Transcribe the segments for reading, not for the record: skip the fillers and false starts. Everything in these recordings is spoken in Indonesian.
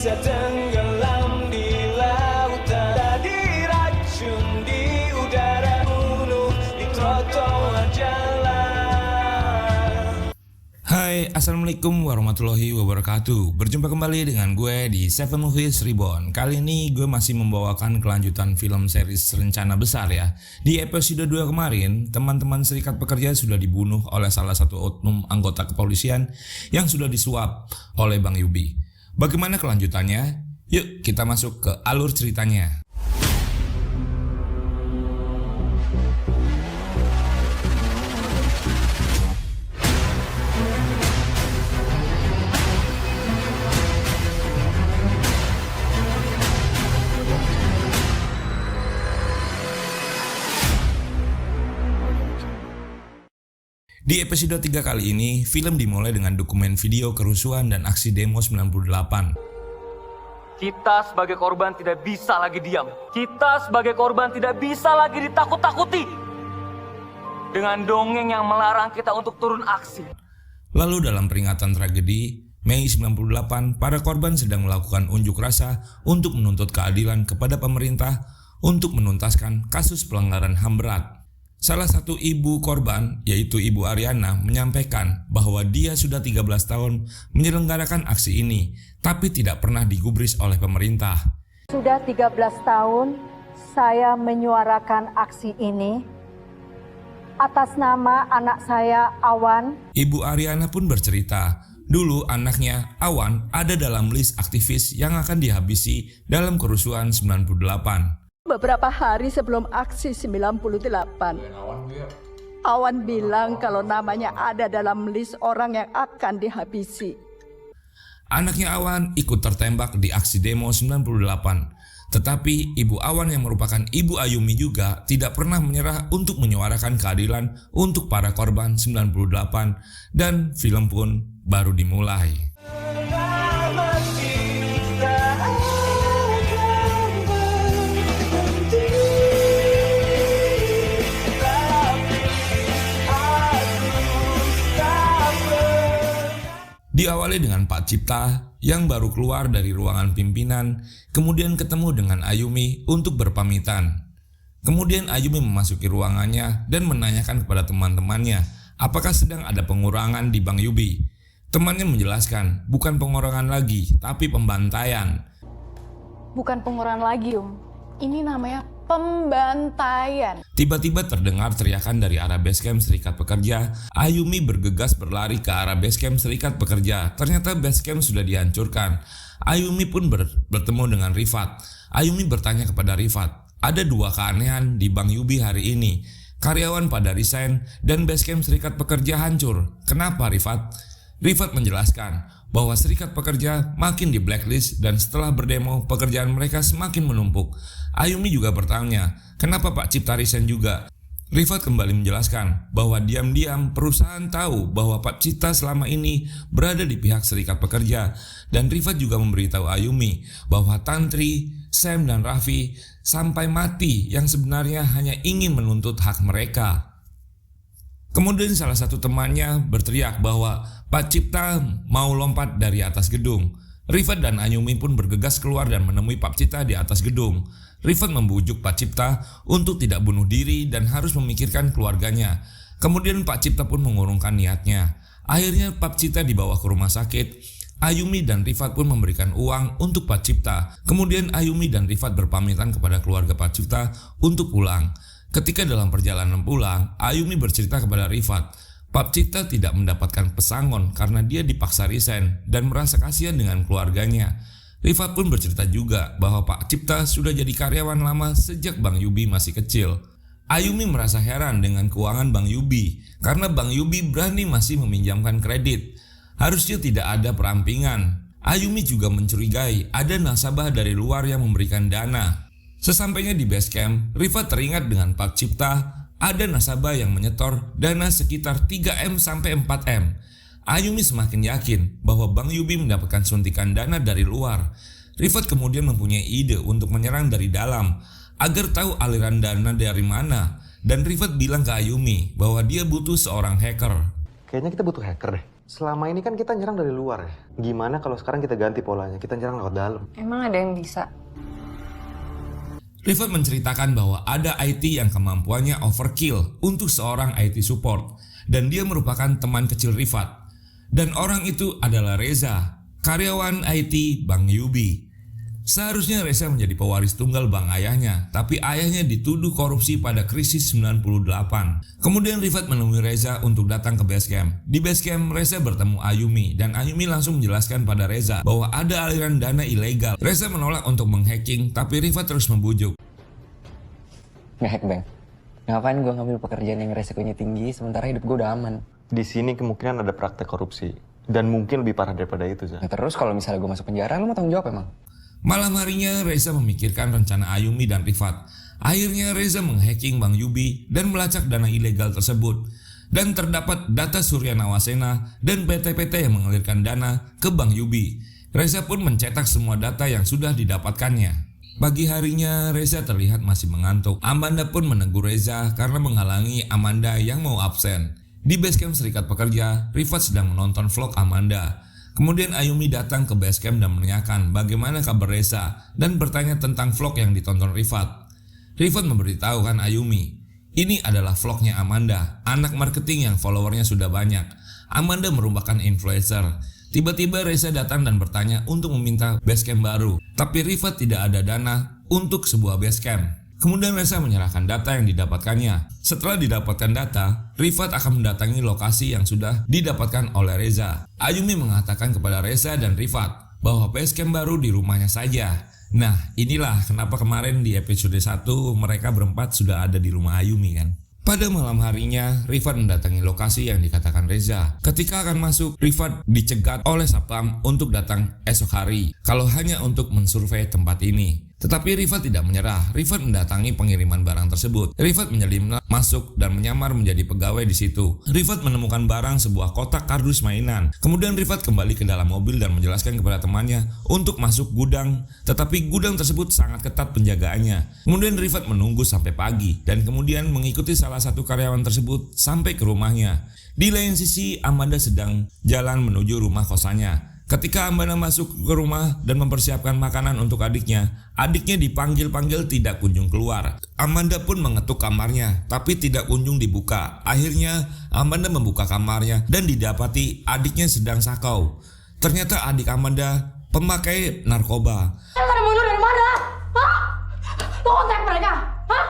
Tenggelam di lautan, diracun di udara, bunuh di trotoar jalan. Hai, assalamualaikum warahmatullahi wabarakatuh. Berjumpa kembali dengan gue di Seven Movies Reborn. Kali ini gue masih membawakan kelanjutan film series Rencana Besar ya. Di episode 2 kemarin, teman-teman Serikat Pekerja sudah dibunuh oleh salah satu oknum anggota kepolisian yang sudah disuap oleh Bang Yubi. Bagaimana kelanjutannya? Yuk kita masuk ke alur ceritanya. Di episode 3 kali ini, film dimulai dengan dokumen video kerusuhan dan aksi demo 98. Kita sebagai korban tidak bisa lagi diam. Kita sebagai korban tidak bisa lagi ditakut-takuti. Dengan dongeng yang melarang kita untuk turun aksi. Lalu dalam peringatan tragedi, Mei 98, para korban sedang melakukan unjuk rasa untuk menuntut keadilan kepada pemerintah untuk menuntaskan kasus pelanggaran HAM berat. Salah satu ibu korban, yaitu Ibu Ariana, menyampaikan bahwa dia sudah 13 tahun menyelenggarakan aksi ini, tapi tidak pernah digubris oleh pemerintah. Sudah 13 tahun saya menyuarakan aksi ini atas nama anak saya Awan. Ibu Ariana pun bercerita, dulu anaknya Awan ada dalam list aktivis yang akan dihabisi dalam kerusuhan 98. Beberapa hari sebelum aksi 98, Awan bilang kalau namanya ada dalam list orang yang akan dihabisi. Anaknya Awan ikut tertembak di aksi demo 98. Tetapi Ibu Awan yang merupakan Ibu Ayumi juga tidak pernah menyerah untuk menyuarakan keadilan untuk para korban 98 dan film pun baru dimulai. Diawali dengan Pak Cipta yang baru keluar dari ruangan pimpinan, kemudian ketemu dengan Ayumi untuk berpamitan. Kemudian Ayumi memasuki ruangannya dan menanyakan kepada teman-temannya apakah sedang ada pengurangan di Bang Yubi. Temannya menjelaskan, bukan pengurangan lagi, tapi pembantaian. Bukan pengurangan lagi, Ini namanya pembantaian. Tiba-tiba terdengar teriakan dari arah basecamp Serikat Pekerja. Ayumi bergegas berlari ke arah basecamp Serikat Pekerja. Ternyata basecamp sudah dihancurkan. Ayumi pun bertemu dengan Rifat. Ayumi bertanya kepada Rifat, ada dua keanehan di Bang Yubi hari ini. Karyawan pada resign dan basecamp Serikat Pekerja hancur. Kenapa, Rifat? Rifat menjelaskan bahwa Serikat Pekerja makin di blacklist dan setelah berdemo pekerjaan mereka semakin menumpuk. Ayumi juga bertanya, kenapa Pak Cipta resign juga? Rifat kembali menjelaskan bahwa diam-diam perusahaan tahu bahwa Pak Cipta selama ini berada di pihak Serikat Pekerja. Dan Rifat juga memberitahu Ayumi bahwa Tantri, Sam dan Raffi sampai mati yang sebenarnya hanya ingin menuntut hak mereka. Kemudian salah satu temannya berteriak bahwa Pak Cipta mau lompat dari atas gedung. Rifat dan Ayumi pun bergegas keluar dan menemui Pak Cipta di atas gedung. Rifat membujuk Pak Cipta untuk tidak bunuh diri dan harus memikirkan keluarganya. Kemudian Pak Cipta pun mengurungkan niatnya. Akhirnya Pak Cipta dibawa ke rumah sakit. Ayumi dan Rifat pun memberikan uang untuk Pak Cipta. Kemudian Ayumi dan Rifat berpamitan kepada keluarga Pak Cipta untuk pulang. Ketika dalam perjalanan pulang, Ayumi bercerita kepada Rifat, Pak Cipta tidak mendapatkan pesangon karena dia dipaksa resign dan merasa kasihan dengan keluarganya. Rifat pun bercerita juga bahwa Pak Cipta sudah jadi karyawan lama sejak Bang Yubi masih kecil. Ayumi merasa heran dengan keuangan Bang Yubi karena Bang Yubi berani masih meminjamkan kredit. Harusnya tidak ada perampingan. Ayumi juga mencurigai ada nasabah dari luar yang memberikan dana. Sesampainya di base camp, Rifat teringat dengan Pak Cipta ada nasabah yang menyetor dana sekitar 3M sampai 4M. Ayumi semakin yakin bahwa Bang Yubi mendapatkan suntikan dana dari luar. Rifat kemudian mempunyai ide untuk menyerang dari dalam agar tahu aliran dana dari mana. Dan Rifat bilang ke Ayumi bahwa dia butuh seorang hacker. Kayaknya kita butuh hacker deh. Selama ini kan kita nyerang dari luar ya. Gimana kalau sekarang kita ganti polanya, kita nyerang lewat dalam? Emang ada yang bisa? Rifat menceritakan bahwa ada IT yang kemampuannya overkill untuk seorang IT support dan dia merupakan teman kecil Rifat. Dan orang itu adalah Reza, karyawan IT Bang Yubi. Seharusnya Reza menjadi pewaris tunggal bang ayahnya, tapi ayahnya dituduh korupsi pada krisis 98. Kemudian Rifat menemui Reza untuk datang ke base camp. Di base camp, Reza bertemu Ayumi, dan Ayumi langsung menjelaskan pada Reza bahwa ada aliran dana ilegal. Reza menolak untuk menghacking, tapi Rifat terus membujuk. Ngehack, Bang. Ngapain gue ngambil pekerjaan yang resikonya tinggi, sementara hidup gue udah aman. Di sini kemungkinan ada praktek korupsi. Dan mungkin lebih parah daripada itu, Zah. Nah, terus kalau misalnya gue masuk penjara, lo mau tanggung jawab emang? Malam harinya Reza memikirkan rencana Ayumi dan Rifat. Akhirnya Reza menghacking Bang Yubi dan melacak dana ilegal tersebut. Dan terdapat data Surya Nawasena dan PT-PT yang mengalirkan dana ke Bang Yubi. Reza pun mencetak semua data yang sudah didapatkannya. Pagi harinya Reza terlihat masih mengantuk. Amanda pun menegur Reza karena menghalangi Amanda yang mau absen. Di basecamp Serikat Pekerja, Rifat sedang menonton vlog Amanda. Kemudian Ayumi datang ke basecamp dan menanyakan bagaimana kabar Reza dan bertanya tentang vlog yang ditonton Rifat. Rifat memberitahukan Ayumi, ini adalah vlognya Amanda, anak marketing yang followernya sudah banyak. Amanda merupakan influencer. Tiba-tiba Reza datang dan bertanya untuk meminta basecamp baru, tapi Rifat tidak ada dana untuk sebuah basecamp. Kemudian Reza menyerahkan data yang didapatkannya. Setelah didapatkan data, Rifat akan mendatangi lokasi yang sudah didapatkan oleh Reza. Ayumi mengatakan kepada Reza dan Rifat bahwa basecamp baru di rumahnya saja. Nah, inilah kenapa kemarin di episode 1 mereka berempat sudah ada di rumah Ayumi kan. Pada malam harinya, Rifat mendatangi lokasi yang dikatakan Reza. Ketika akan masuk, Rifat dicegat oleh Satpam untuk datang esok hari, kalau hanya untuk mensurvei tempat ini. Tetapi Rifat tidak menyerah. Rifat mendatangi pengiriman barang tersebut. Rifat menyelinap masuk dan menyamar menjadi pegawai di situ. Rifat menemukan barang sebuah kotak kardus mainan. Kemudian Rifat kembali ke dalam mobil dan menjelaskan kepada temannya untuk masuk gudang. Tetapi gudang tersebut sangat ketat penjagaannya. Kemudian Rifat menunggu sampai pagi dan kemudian mengikuti salah satu karyawan tersebut sampai ke rumahnya. Di lain sisi, Amanda sedang jalan menuju rumah kosannya. Ketika Amanda masuk ke rumah dan mempersiapkan makanan untuk adiknya dipanggil-panggil tidak kunjung keluar. Amanda pun mengetuk kamarnya, tapi tidak kunjung dibuka. Akhirnya Amanda membuka kamarnya dan didapati adiknya sedang sakau. Ternyata adik Amanda pemakai narkoba.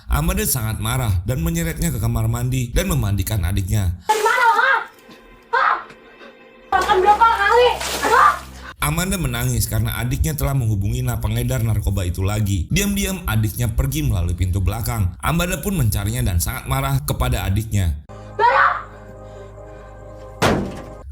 Amanda sangat marah dan menyeretnya ke kamar mandi dan memandikan adiknya. Amanda menangis karena adiknya telah menghubungi pengedar narkoba itu lagi. Diam-diam adiknya pergi melalui pintu belakang. Amanda pun mencarinya dan sangat marah kepada adiknya.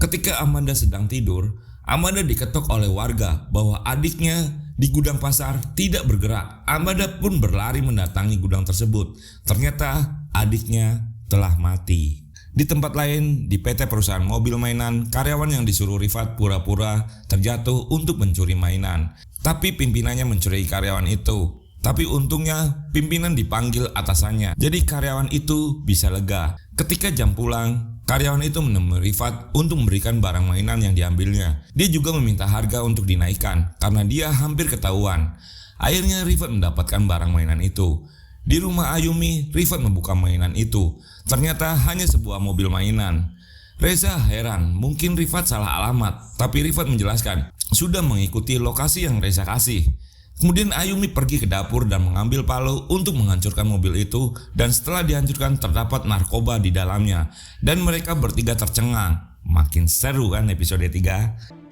Ketika Amanda sedang tidur, Amanda diketok oleh warga bahwa adiknya di gudang pasar tidak bergerak. Amanda pun berlari mendatangi gudang tersebut. Ternyata adiknya telah mati. Di tempat lain, di PT perusahaan mobil mainan, karyawan yang disuruh Rifat pura-pura terjatuh untuk mencuri mainan. Tapi pimpinannya mencuri karyawan itu. Tapi untungnya pimpinan dipanggil atasannya. Jadi karyawan itu bisa lega. Ketika jam pulang, karyawan itu menemui Rifat untuk memberikan barang mainan yang diambilnya. Dia juga meminta harga untuk dinaikkan karena dia hampir ketahuan. Akhirnya Rifat mendapatkan barang mainan itu. Di rumah Ayumi, Rifat membuka mainan itu. Ternyata hanya sebuah mobil mainan. Reza heran, mungkin Rifat salah alamat. Tapi Rifat menjelaskan, sudah mengikuti lokasi yang Reza kasih. Kemudian Ayumi pergi ke dapur dan mengambil palu untuk menghancurkan mobil itu. Dan setelah dihancurkan terdapat narkoba di dalamnya. Dan mereka bertiga tercengang. Makin seru kan episode 3?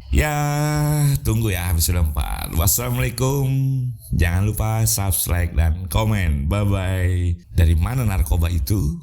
Ya, tunggu ya episode 4. Wassalamualaikum. Jangan lupa subscribe dan komen. Bye-bye. Dari mana narkoba itu?